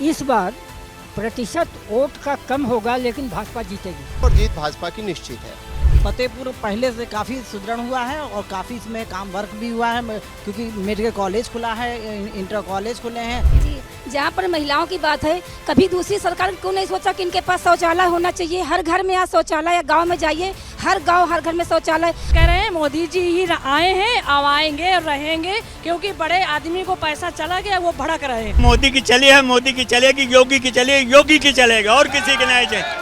इस बार प्रतिशत वोट का कम होगा, लेकिन भाजपा जीतेगी और जीत भाजपा की निश्चित है। फतेहपुर पहले से काफ़ी सुदृढ़ हुआ है और काफ़ी इसमें काम वर्क भी हुआ है, क्योंकि मेडिकल कॉलेज खुला है, इंटर कॉलेज खुले हैं। जी, जहाँ पर महिलाओं की बात है, कभी दूसरी सरकार क्यों नहीं सोचा कि इनके पास शौचालय होना चाहिए। हर घर में यहाँ शौचालय, या गांव में जाइए, हर गांव हर घर में शौचालय। कह रहे हैं मोदी जी ही आए हैं, अब आएंगे और रहेंगे, क्योंकि बड़े आदमी को पैसा चला गया, वो भड़क रहे हैं। मोदी की चली है, मोदी की चलेगी, योगी की चलिए, योगी की चलेगा, और किसी की नहीं चाहिए।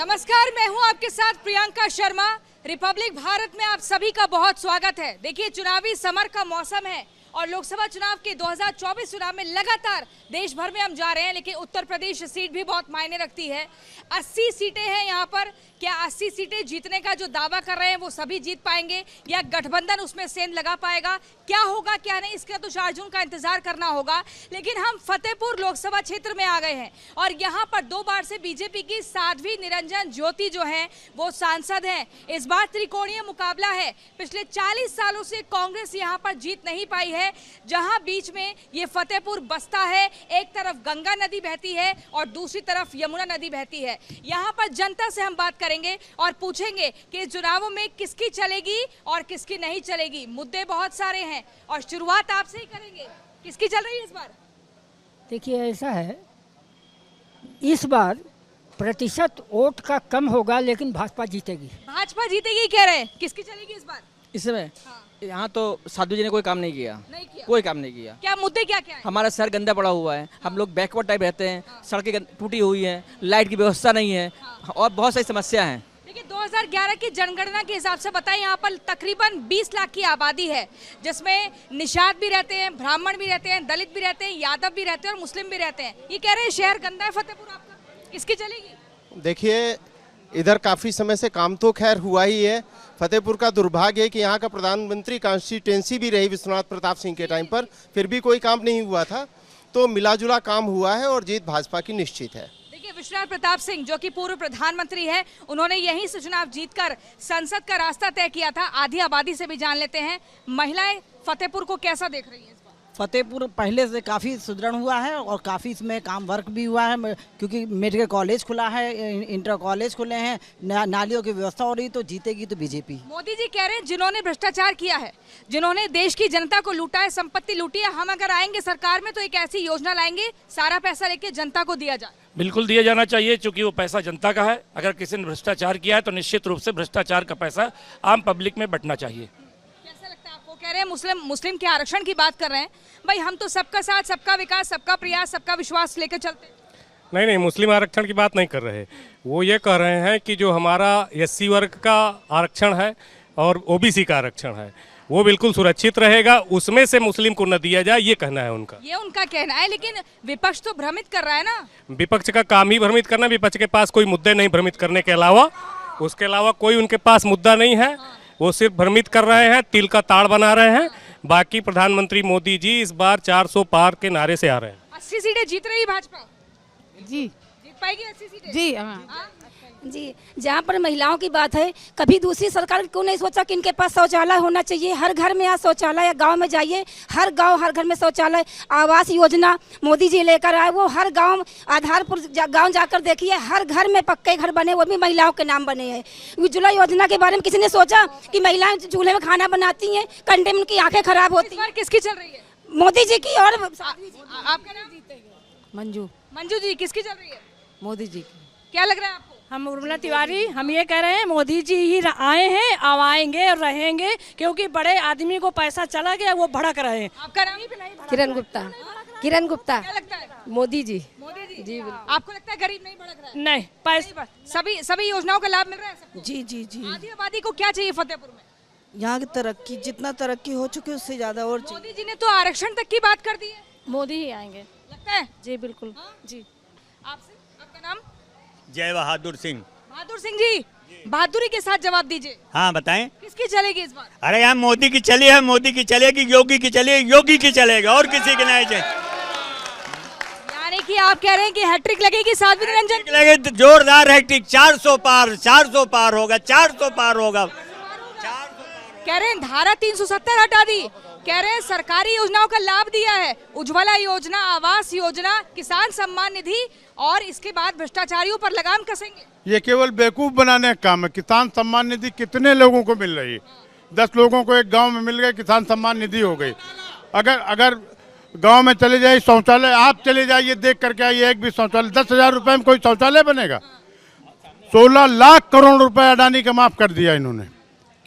नमस्कार, मैं हूं आपके साथ प्रियंका शर्मा। रिपब्लिक भारत में आप सभी का बहुत स्वागत है। देखिए, चुनावी समर का मौसम है और लोकसभा चुनाव के 2024 चुनाव में लगातार देश भर में हम जा रहे हैं, लेकिन उत्तर प्रदेश सीट भी बहुत मायने रखती है। 80 सीटें हैं यहाँ पर। क्या 80 सीटें जीतने का जो दावा कर रहे हैं वो सभी जीत पाएंगे, या गठबंधन उसमें सेंध लगा पाएगा? क्या होगा क्या नहीं, इसका तो 4 जून का इंतजार करना होगा। लेकिन हम फतेहपुर लोकसभा क्षेत्र में आ गए हैं और यहाँ पर 2 बार से बीजेपी की साध्वी निरंजन ज्योति जो है वो सांसद हैं। इस बार त्रिकोणीय मुकाबला है। पिछले 40 सालों से कांग्रेस यहाँ पर जीत नहीं पाई है। जहाँ बीच में ये फतेहपुर बसता है, एक तरफ गंगा नदी बहती है और दूसरी तरफ यमुना नदी बहती है। यहाँ पर जनता से हम बात करेंगे और पूछेंगे कि चुनावों में किसकी चलेगी और किसकी नहीं चलेगी। मुद्दे बहुत सारे हैं और शुरुआत आपसे ही करेंगे। किसकी चल रही है इस बार? देखिए, ऐसा है, इस बार प्रतिशत वोट का कम होगा, लेकिन भाजपा जीतेगी। भाजपा जीतेगी कह रहे हैं। किसकी चलेगी इस बार? इसमें यहाँ तो साधु जी ने कोई काम नहीं किया, कोई काम नहीं किया। क्या मुद्दे क्या क्या है? हमारा शहर गंदा पड़ा हुआ है, हम लोग बैकवर्ड टाइप रहते हैं, सड़कें टूटी हुई हैं, लाइट की व्यवस्था नहीं है और बहुत सारी समस्या हैं। देखिए, 2011 की जनगणना के हिसाब से बताएं, यहाँ पर तकरीबन 20 लाख की आबादी है, जिसमें निषाद भी रहते हैं, ब्राह्मण भी रहते हैं, दलित भी रहते हैं, यादव भी रहते हैं और मुस्लिम भी रहते हैं। ये कह रहे हैं शहर गंदा है फतेहपुर आपका, किसकी चलेगी? देखिए, इधर काफ़ी समय से काम तो खैर हुआ ही है। फतेहपुर का दुर्भाग्य है कि यहाँ का प्रधानमंत्री कॉन्स्टिट्यूएंसी भी रही विश्वनाथ प्रताप सिंह के टाइम पर, फिर भी कोई काम नहीं हुआ था। तो मिलाजुला काम हुआ है और जीत भाजपा की निश्चित है। देखिए, विश्वनाथ प्रताप सिंह जो कि पूर्व प्रधानमंत्री है, उन्होंने यहीं से चुनाव जीतकर संसद का रास्ता तय किया था। आधी आबादी से भी जान लेते हैं, महिलाएं फतेहपुर को कैसा देख रही हैं? फतेहपुर पहले से काफ़ी सुदृढ़ हुआ है और काफ़ी इसमें काम वर्क भी हुआ है, क्योंकि मेडिकल कॉलेज खुला है, इंटर कॉलेज खुले हैं, नालियों की व्यवस्था हो रही, तो जीतेगी तो बीजेपी। मोदी जी कह रहे हैं जिन्होंने भ्रष्टाचार किया है, जिन्होंने देश की जनता को लूटा है, संपत्ति लूटी है, हम अगर आएंगे सरकार में तो एक ऐसी योजना लाएंगे, सारा पैसा लेके जनता को दिया जाए। बिल्कुल दिया जाना चाहिए, क्योंकि वो पैसा जनता का है। अगर किसी ने भ्रष्टाचार किया है तो निश्चित रूप से भ्रष्टाचार का पैसा आम पब्लिक में बंटना चाहिए। कह रहे हैं मुस्लिम के आरक्षण की बात कर रहे हैं। भाई, हम तो सबका साथ, सबका विकास, सबका प्रयास, सबका विश्वास लेकर चलते हैं। नहीं, मुस्लिम आरक्षण की बात नहीं कर रहे। वो ये कह रहे हैं कि जो हमारा एससी वर्ग का आरक्षण है और ओबीसी का आरक्षण है, वो बिल्कुल सुरक्षित रहेगा, उसमें से मुस्लिम को न दिया जाए, ये कहना है उनका। ये उनका कहना है, लेकिन विपक्ष तो भ्रमित कर रहा है ना। विपक्ष का काम ही भ्रमित करना। विपक्ष के पास कोई मुद्दे नहीं भ्रमित करने के अलावा, उसके अलावा कोई उनके पास मुद्दा नहीं है। वो सिर्फ भ्रमित कर रहे हैं, तिल का ताड़ बना रहे हैं। बाकी प्रधानमंत्री मोदी जी इस बार 400 पार के नारे से आ रहे हैं। 80 सीटें जीत रही भाजपा जी, जीत पाएगी 80 सीटें? जी हाँ जी, जहाँ पर महिलाओं की बात है, कभी दूसरी सरकार क्यों नहीं सोचा कि इनके पास शौचालय होना चाहिए। हर घर में यहाँ शौचालय, या गांव में जाइए, हर गांव हर घर में शौचालय। आवास योजना मोदी जी लेकर आए, वो हर गांव, आधारपुर गांव जाकर देखिए, हर घर में पक्के घर बने, वो भी महिलाओं के नाम बने हैं। उज्ज्वला योजना के बारे में किसी ने सोचा कि महिलाएं चूल्हे में खाना बनाती हैं, कंडे में उनकी आँखें खराब होती हैं। किसकी चल रही है? मोदी जी की। और आपका नाम? मंजू जी, किसकी चल रही है? मोदी जी। क्या लग रहा है आपको? हम उर्मिला तिवारी, हम ये कह रहे हैं मोदी जी ही आए हैं, अब आएंगे और रहेंगे, क्योंकि बड़े आदमी को पैसा चला गया, वो भड़क रहे हैं। आपका नाम? किरण गुप्ता। किरण गुप्ता। क्या लगता है? मोदी जी। मोदी जी। आपको लगता है गरीब नहीं भड़क रहा है? नहीं, पैसा सभी योजनाओं का लाभ मिल रहा है सबको? जी जी जी। आधी आबादी को क्या चाहिए फतेहपुर में? यहाँ की तरक्की, जितना तरक्की हो चुकी है उससे ज़्यादा और चाहिए। मोदी जी ने तो आरक्षण तक की बात कर दी है। मोदी ही आएंगे, लगता है? जी बिल्कुल। जी। आपसे, आपका नाम? जय बहादुर सिंह। बहादुर सिंह जी, बहादुरी के साथ जवाब दीजिए। हाँ, बताएं। किसकी चलेगी इस बार? अरे यार, मोदी की चली है, मोदी की चलेगी, योगी की चलिए, योगी की चलेगा, और किसी की नहीं चाहिए। यानी कि आप कह रहे हैं कि हैट्रिक लगेगी साध्वी निरंजन? लगे जोरदार हैट्रिक, 400 पार होगा, 400 पार होगा। कह रहे हैं धारा 370 हटा दी, कह रहे हैं सरकारी योजनाओं का लाभ दिया है, उज्ज्वला योजना, आवास योजना, किसान सम्मान निधि, और इसके बाद भ्रष्टाचारियों पर लगाम कसेंगे। ये केवल बेवकूफ बनाने का काम है। किसान सम्मान निधि कितने लोगों को मिल रही है? 10 लोगों को एक गांव में मिल गए, किसान सम्मान निधि हो गई। अगर गांव में चले जाइए शौचालय, आप चले जाइए देख करके आइए, एक भी शौचालय 10,000 रुपए में कोई शौचालय बनेगा? 16 लाख करोड़ रुपए अडानी का माफ कर दिया इन्होंने।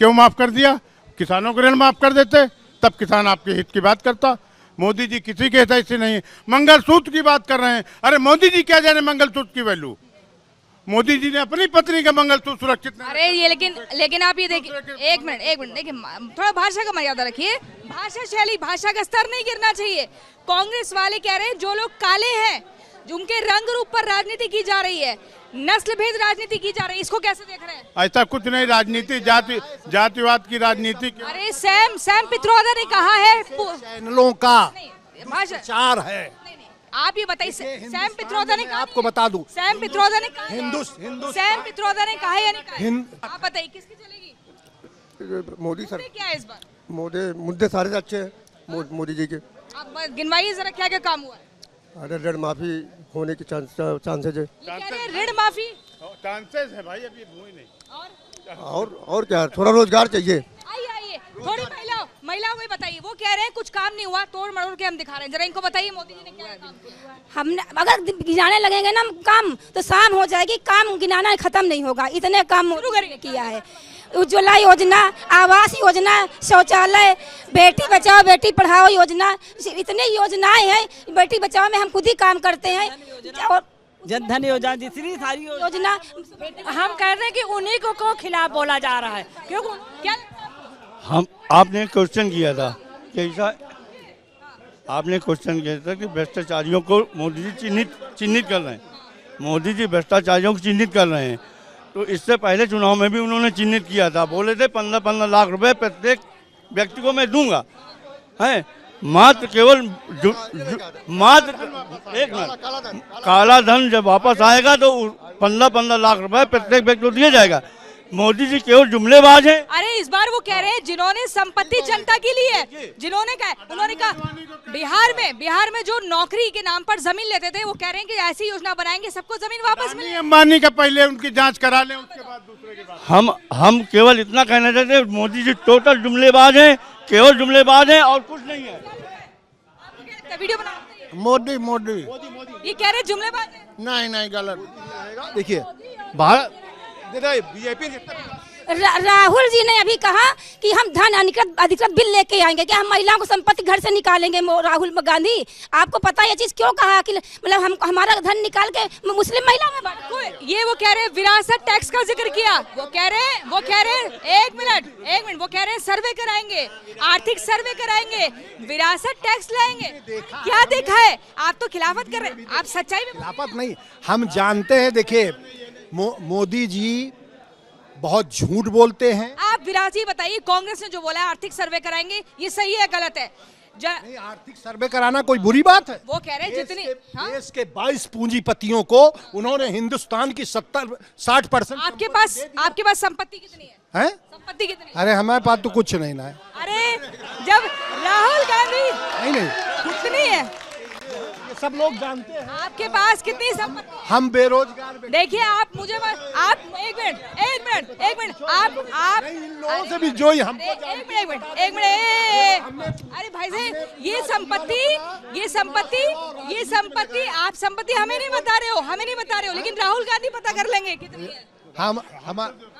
क्यों माफ कर दिया? किसानों को ऋण माफ कर देते, तब किसान आपके हित की बात करता। मोदी जी किसी के हित से नहीं। मंगलसूत्र की बात कर रहे हैं, अरे मोदी जी क्या जाने मंगलसूत्र की वैल्यू? मोदी जी ने अपनी पत्नी का मंगलसूत्र सुरक्षित नहीं। अरे ये लेकिन आप ये देखिए, एक मिनट देखिए, थोड़ा भाषा का मर्यादा रखिए, भाषा शैली, भाषा का स्तर नहीं गिरना चाहिए। कांग्रेस वाले कह रहे हैं जो लोग काले हैं, जो उनके रंग रूप पर राजनीति की जा रही है, नस्ल भेद राजनीति की जा रही है, इसको कैसे देख रहे हैं? ऐसा कुछ नहीं, राजनीति जातिवाद की राजनीति। अरे सैम पित्रोदा ने कहा है चैनलों का भाषा प्रचार है। आप ये बताइए, सैम पित्रोदा ने आपको बता दूं, सैम पित्रोदा ने कहा, सैम पित्रोदा ने कहा या नहीं कहा? आप बताइए किसकी चलेगी? मोदी सर क्या है इस बार? मुद्दे सारे अच्छे हैं मोदी जी के। आप गिनवाइए जरा क्या क्या काम हुआ है। अरे ऋण माफी होने की चांसेज है। ऋण माफी चांसेस है भाई, अभी हुई नहीं। और क्या, थोड़ा रोजगार चाहिए। आइए थोड़ी महिलाओं को बताइए, वो कह रहे हैं कुछ काम नहीं हुआ, तोड़ मरोड़ के हम दिखा रहे हैं, जरा इनको बताइए मोदी जी ने क्या काम किया। हमने अगर गिनाने लगेंगे ना काम तो शाम हो जाएगी, काम गिनाना खत्म नहीं होगा, इतने काम किया है। उज्ज्वला योजना, आवास योजना, शौचालय, बेटी बचाओ बेटी पढ़ाओ योजना, इतने योजनाएं हैं। बेटी बचाओ में हम खुद ही काम करते हैं, और जनधन योजना, जितनी सारी योजना हम कह रहे हैं कि उन्हीं को खिलाफ बोला जा रहा है। क्यों? क्या आपने क्वेश्चन किया था कैसा, आपने क्वेश्चन किया था कि भ्रष्टाचारियों को मोदी जी चिन्हित कर रहे हैं। मोदी जी भ्रष्टाचारियों को चिन्हित कर रहे हैं, तो इससे पहले चुनाव में भी उन्होंने चिन्हित किया था। बोले थे 15-15 लाख रुपए प्रत्येक व्यक्ति को मैं दूंगा, है मात्र केवल एक मिनट, काला धन जब वापस आएगा तो 15-15 लाख रुपए प्रत्येक व्यक्ति को दिया जाएगा। मोदी जी केवल जुमलेबाज हैं। अरे इस बार वो कह रहे हैं जिन्होंने संपत्ति जनता की ली है, जिन्होंने कहा, उन्होंने कहा बिहार में जो नौकरी के नाम पर जमीन लेते थे, वो कह रहे हैं कि ऐसी योजना बनाएंगे सबको जमीन वापस मिले। अंबानी का पहले उनकी जांच करा लें, उसके बाद दूसरे के बाद। हम केवल इतना कहना चाहते हैं, मोदी जी टोटल जुमलेबाज हैं, केवल जुमलेबाज हैं और कुछ नहीं है। वीडियो बना मोदी ये कह रहे जुमलेबाज है। नहीं गलत। देखिए भारत बीजेपी राहुल जी ने अभी कहा कि हम धन अधिकृत बिल लेके आएंगे, कि हम महिलाओं को संपत्ति घर से निकालेंगे। राहुल गांधी, आपको पता है ये चीज क्यों कहा कि मतलब हम हमारा धन निकाल के मुस्लिम महिलाओं में बांट? ये वो कह रहे हैं विरासत टैक्स का जिक्र किया, वो कह रहे हैं एक मिनट वो कह रहे हैं सर्वे कराएंगे, आर्थिक सर्वे कराएंगे, विरासत टैक्स लाएंगे। क्या देखा है? आप तो खिलाफत कर रहे हैं, आप सच्चाई में खिलाफत नहीं, हम जानते हैं। देखिए मोदी जी बहुत झूठ बोलते हैं। आप विरासत बताइए, कांग्रेस ने जो बोला है आर्थिक सर्वे कराएंगे, ये सही है गलत है? नहीं, आर्थिक सर्वे कराना कोई बुरी बात है। वो कह रहे हैं जितनी देश के 22 पूंजीपतियों को उन्होंने हिंदुस्तान की 70-60% आपके पास संपत्ति कितनी है? संपत्ति कितनी? अरे हमारे पास तो कुछ नहीं ना है। अरे जब राहुल गांधी नहीं कुछ नहीं है, सब लोग जानते हैं। आपके पास कितनी संपत्ति? हम बेरोजगार। देखिए आप मुझे आप एक मिनट आप इन लोगों से भी जो ही हम एक मिनट अरे भाई साहब, ये संपत्ति आप संपत्ति हमें नहीं बता रहे हो, लेकिन राहुल गांधी पता कर लेंगे कितनी है। हम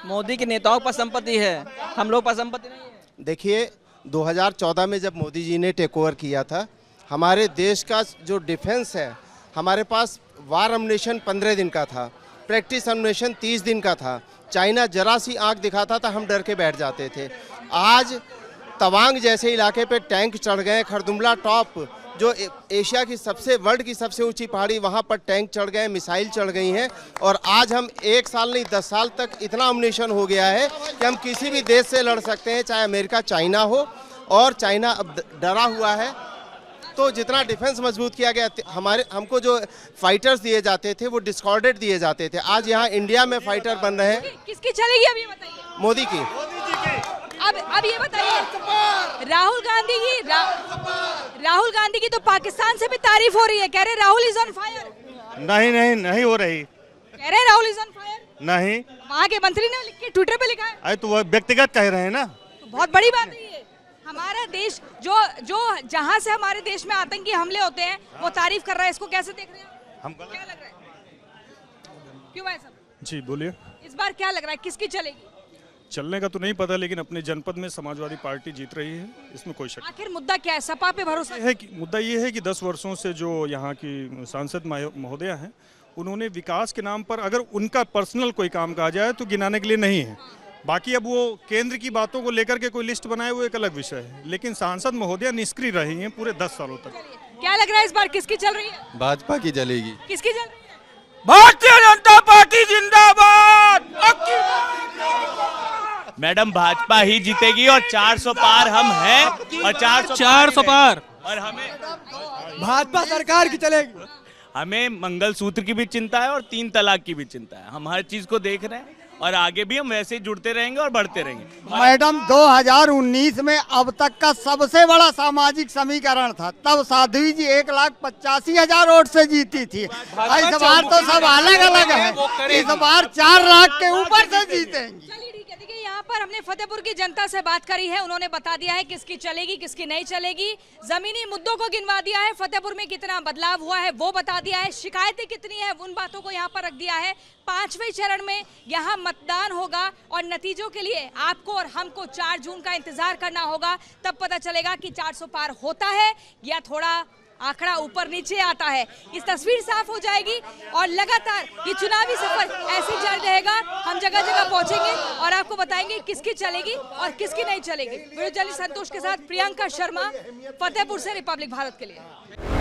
मोदी के नेताओं पर संपत्ति है, हम लोग पर संपत्ति नहीं है। देखिए 2014 में जब मोदी जी ने टेक ओवर किया था, हमारे देश का जो डिफेंस है, हमारे पास वार अम्युनिशन 15 दिन का था, प्रैक्टिस अम्युनिशन 30 दिन का था। चाइना जरा सी आंख दिखाता था हम डर के बैठ जाते थे। आज तवांग जैसे इलाके पे टैंक चढ़ गए, खरदुमला टॉप जो एशिया की वर्ल्ड की सबसे ऊंची पहाड़ी, वहाँ पर टैंक चढ़ गए, मिसाइल चढ़ गई हैं। और आज हम 1 साल नहीं 10 साल तक इतना अम्युनिशन हो गया है कि हम किसी भी देश से लड़ सकते हैं, चाहे अमेरिका चाइना हो। और चाइना अब डरा हुआ है, तो जितना डिफेंस मजबूत किया गया, हमको जो फाइटर्स दिए जाते थे वो डिस्कॉर्डेड दिए जाते थे। आज यहाँ इंडिया में फाइटर बन रहे हैं। किसकी चलेगी अभी बताइए? मोदी की। अब ये बताइए, राहुल गांधी की तो पाकिस्तान से भी तारीफ हो रही है, कह रहे राहुल इज ऑन फायर। नहीं हो रही। कह रहे राहुल इज ऑन फायर। नहीं, वहाँ के मंत्री ने लिख के ट्विटर पे लिखा है। अरे तो वो व्यक्तिगत कह रहे हैं ना। तो बहुत बड़ी बात है ये। हमारा देश जो जहाँ से हमारे देश में आतंकी हमले होते हैं वो तारीफ कर रहा है, इसको कैसे देख रहे हैं? क्या लग रहा है? क्यों भाई साहब? जी बोलिए। इस बार क्या लग रहा है, किसकी चलेगी? चलने का तो नहीं पता, लेकिन अपने जनपद में समाजवादी पार्टी जीत रही है, इसमें कोई शक आखिर मुद्दा क्या है? सपा पे भरोसा है कि मुद्दा ये है कि 10 वर्षों से जो यहाँ की सांसद महोदया हैं, उन्होंने विकास के नाम पर अगर उनका पर्सनल कोई काम कहा जाए तो गिनाने के लिए नहीं है। बाकी अब वो केंद्र की बातों को लेकर के कोई लिस्ट बनाए वो एक अलग विषय है, लेकिन सांसद महोदया निष्क्रिय रही हैं पूरे 10 सालों तक। क्या लग रहा है इस बार किसकी चल रही है? भाजपा की चलेगी। किसकी चल रही है? भारतीय जनता पार्टी जिंदाबाद। मैडम भाजपा ही जीतेगी और 400 पार हम हैं और 400 पार और हमें भाजपा सरकार की चलेगी। हमें मंगलसूत्र की भी चिंता है और 3 तलाक की भी चिंता है। हम हर चीज को देख रहे हैं और आगे भी हम वैसे ही जुड़ते रहेंगे और बढ़ते रहेंगे। मैडम 2019 में अब तक का सबसे बड़ा सामाजिक समीकरण था, तब साध्वी जी 1,85,000 वोट से जीती थी। इस बार तो सब अलग अलग है, इस बार 4 लाख के ऊपर से जीतेंगी। देखिए यहाँ पर हमने फतेहपुर की जनता से बात करी है, उन्होंने बता दिया है किसकी चलेगी किसकी नहीं चलेगी। जमीनी मुद्दों को गिनवा दिया है, फतेहपुर में कितना बदलाव हुआ है वो बता दिया है, शिकायतें कितनी है उन बातों को यहाँ पर रख दिया है। 5वें चरण में यहाँ मतदान होगा और नतीजों के लिए आपको और हमको 4 जून का इंतजार करना होगा, तब पता चलेगा कि 400 पार होता है या थोड़ा आंकड़ा ऊपर नीचे आता है। इस तस्वीर साफ हो जाएगी और लगातार ये चुनावी सफर ऐसे जारी रहेगा। हम जगह जगह पहुंचेंगे और आपको बताएंगे किसकी चलेगी और किसकी नहीं चलेगी। वीडियो जर्नलिस्ट संतोष के साथ प्रियंका शर्मा, फतेहपुर से, रिपब्लिक भारत के लिए।